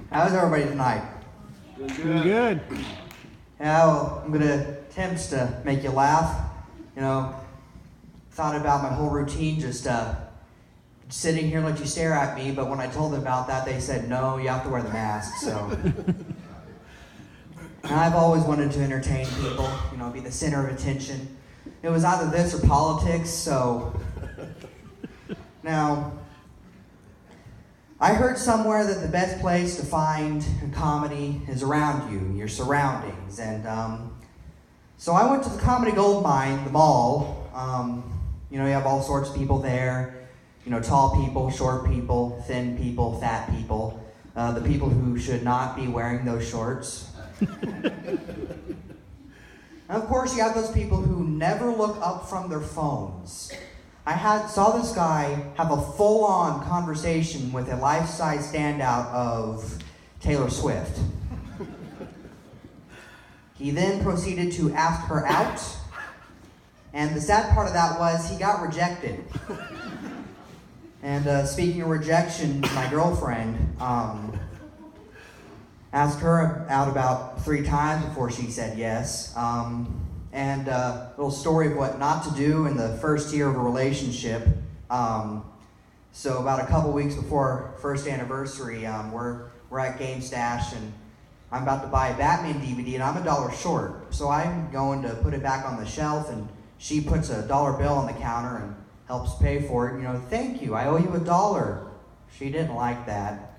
How's everybody tonight? Doing good. Yeah, well, I'm gonna attempt to make you laugh. You know, thought about my whole routine, just sitting here and let you stare at me. But when I told them about that, they said no, you have to wear the mask. So, and I've always wanted to entertain people. You know, be the center of attention. It was either this or politics. So now. I heard somewhere that the best place to find comedy is around you, your surroundings. And so I went to the Comedy Gold Mine, the mall. You know, you have all sorts of people there. You know, tall people, short people, thin people, fat people. The people who should not be wearing those shorts. And of course, you have those people who never look up from their phones. I saw this guy have a full-on conversation with a life-size standout of Taylor Swift. He then proceeded to ask her out, and the sad part of that was he got rejected. And speaking of rejection, my girlfriend asked her out about 3 times before she said yes. And a little story of what not to do in the first year of a relationship. So about a couple weeks before our first anniversary, we're at Game Stash, and I'm about to buy a Batman DVD, and I'm $1 short. So I'm going to put it back on the shelf, and she puts a $1 bill on the counter and helps pay for it. You know, thank you, I owe you $1. She didn't like that.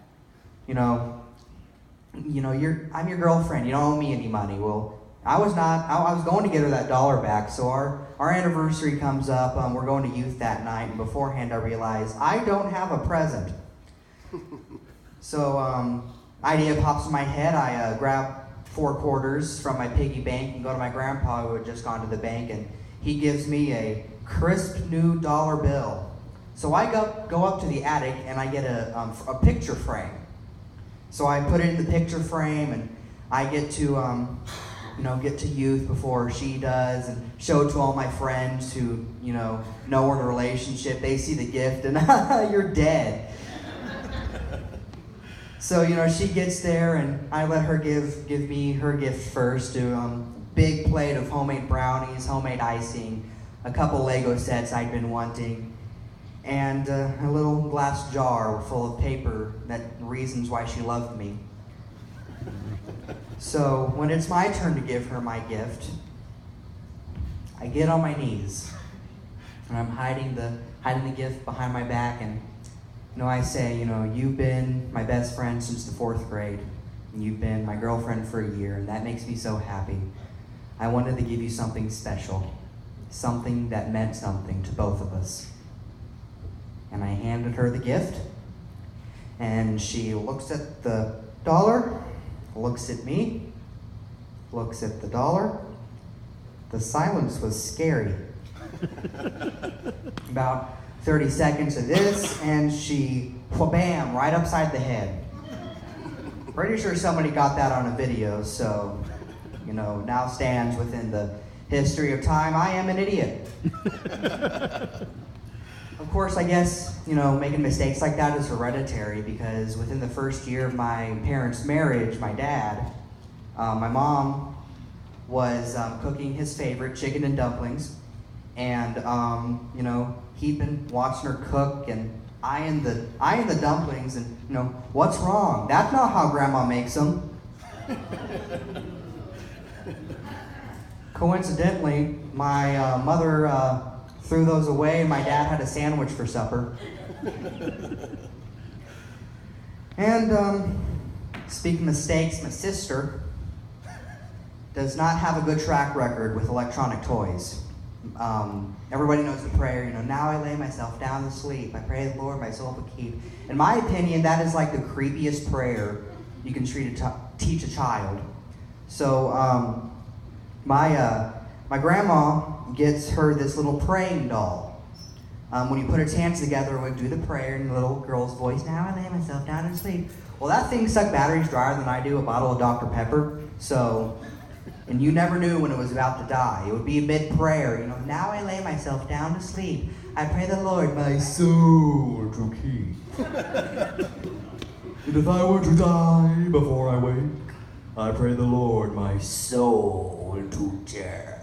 You know, I'm your girlfriend. You don't owe me any money. Well, I was going to get her that $1 back, so our anniversary comes up, we're going to youth that night, and beforehand I realized I don't have a present. So, idea pops in my head, I grab 4 quarters from my piggy bank and go to my grandpa who had just gone to the bank, and he gives me a crisp new $1 bill. So I go up to the attic and I get a picture frame. So I put it in the picture frame, and I get to get to youth before she does, and show it to all my friends who, know we're in a relationship. They see the gift, and you're dead. So, she gets there, and I let her give me her gift first. To big plate of homemade brownies, homemade icing, a couple Lego sets I'd been wanting, and a little glass jar full of paper that reasons why she loved me. So when it's my turn to give her my gift, I get on my knees, and I'm hiding the gift behind my back, and I say, you've been my best friend since the 4th grade, and you've been my girlfriend for a year, and that makes me so happy. I wanted to give you something special, something that meant something to both of us. And I handed her the gift, and she looks at the $1, looks at me, looks at the $1. The silence was scary. About 30 seconds of this, and she, bam, right upside the head. Pretty sure somebody got that on a video, so, now stands within the history of time. I am an idiot. Of course, I guess, making mistakes like that is hereditary, because within the first year of my parents' marriage, my dad, my mom was cooking his favorite, chicken and dumplings, and, he'd been watching her cook and eyeing the dumplings, and, what's wrong? That's not how Grandma makes them. Coincidentally, my mother threw those away, and my dad had a sandwich for supper. And speaking of mistakes, my sister does not have a good track record with electronic toys. Everybody knows the prayer, now I lay myself down to sleep. I pray the Lord my soul will keep. In my opinion, that is like the creepiest prayer you can teach a child. So my grandma gets her this little praying doll. When you put its hands together, it would do the prayer in the little girl's voice. Now I lay myself down to sleep. Well, that thing sucked batteries drier than I do a bottle of Dr. Pepper. So, and you never knew when it was about to die. It would be mid-prayer, now I lay myself down to sleep. I pray the Lord my soul to keep. And if I were to die before I wake, I pray the Lord my soul to tear.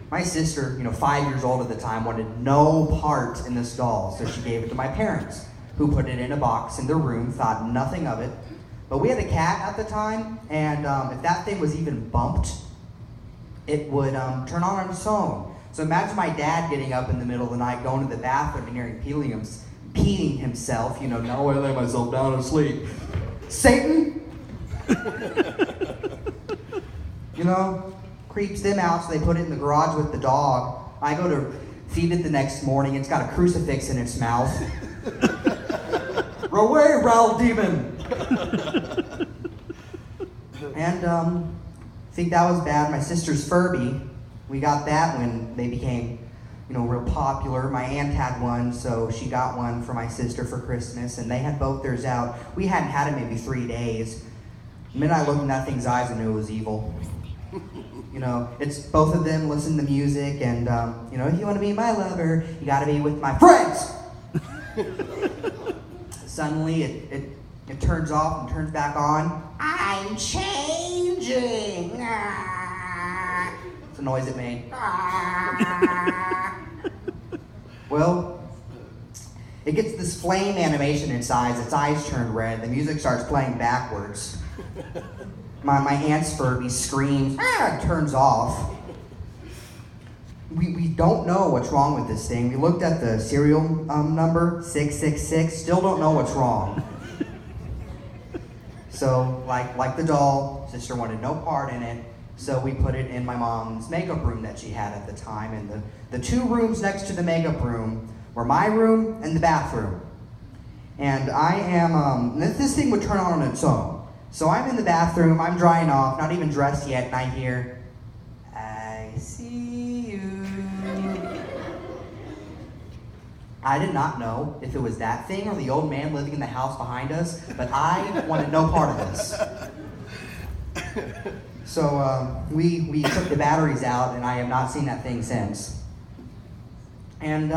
My sister, 5 years old at the time, wanted no part in this doll, so she gave it to my parents, who put it in a box in their room, thought nothing of it. But we had a cat at the time, and if that thing was even bumped, it would turn on its own. So imagine my dad getting up in the middle of the night, going to the bathroom and hearing peeing himself, now I lay myself down and sleep. Satan! Creeps them out, so they put it in the garage with the dog. I go to feed it the next morning, it's got a crucifix in its mouth. Away, Raoul Demon! And I think that was bad. My sister's Furby, we got that when they became, real popular. My aunt had one, so she got one for my sister for Christmas, and they had both theirs out. We hadn't had it maybe 3 days. The minute I looked in that thing's eyes, I knew it was evil. It's both of them listen to music, and if you want to be my lover, you got to be with my friends. Suddenly, it turns off and turns back on. I'm changing. It's the noise it made. Well, it gets this flame animation inside. Its eyes turn red. The music starts playing backwards. My aunt's Furby screams, turns off. We don't know what's wrong with this thing. We looked at the serial number, 666, still don't know what's wrong. So, like the doll, sister wanted no part in it, so we put it in my mom's makeup room that she had at the time, and the 2 rooms next to the makeup room were my room and the bathroom. And I am, this thing would turn on its own. So I'm in the bathroom, I'm drying off, not even dressed yet, and I hear, I see you. I did not know if it was that thing or the old man living in the house behind us, but I wanted no part of this. So we took the batteries out, and I have not seen that thing since. And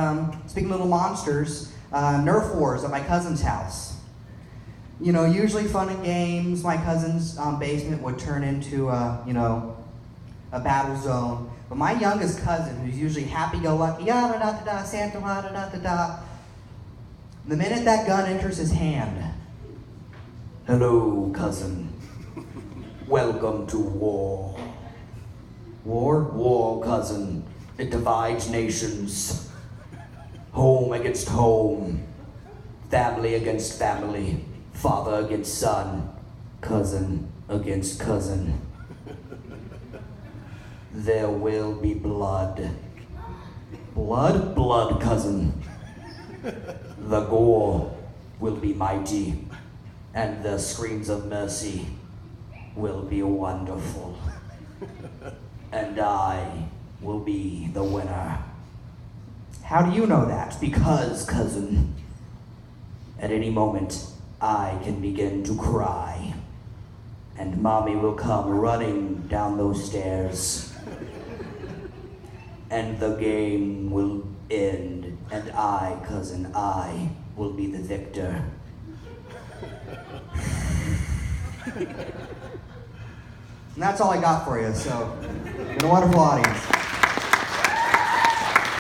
speaking of little monsters, Nerf wars at my cousin's house. Usually fun and games. My cousin's basement would turn into a battle zone. But my youngest cousin, who's usually happy-go-lucky, da-da-da-da-da, Santa, da-da-da-da-da, the minute that gun enters his hand, hello, cousin. Welcome to war. War? War, cousin. It divides nations. Home against home. Family against family. Father against son, cousin against cousin. There will be blood. Blood? Blood, cousin. The gore will be mighty, and the screams of mercy will be wonderful. And I will be the winner. How do you know that? Because, cousin, at any moment, I can begin to cry, and mommy will come running down those stairs, and the game will end, and I, cousin, I will be the victor. And that's all I got for you, so, been a wonderful audience.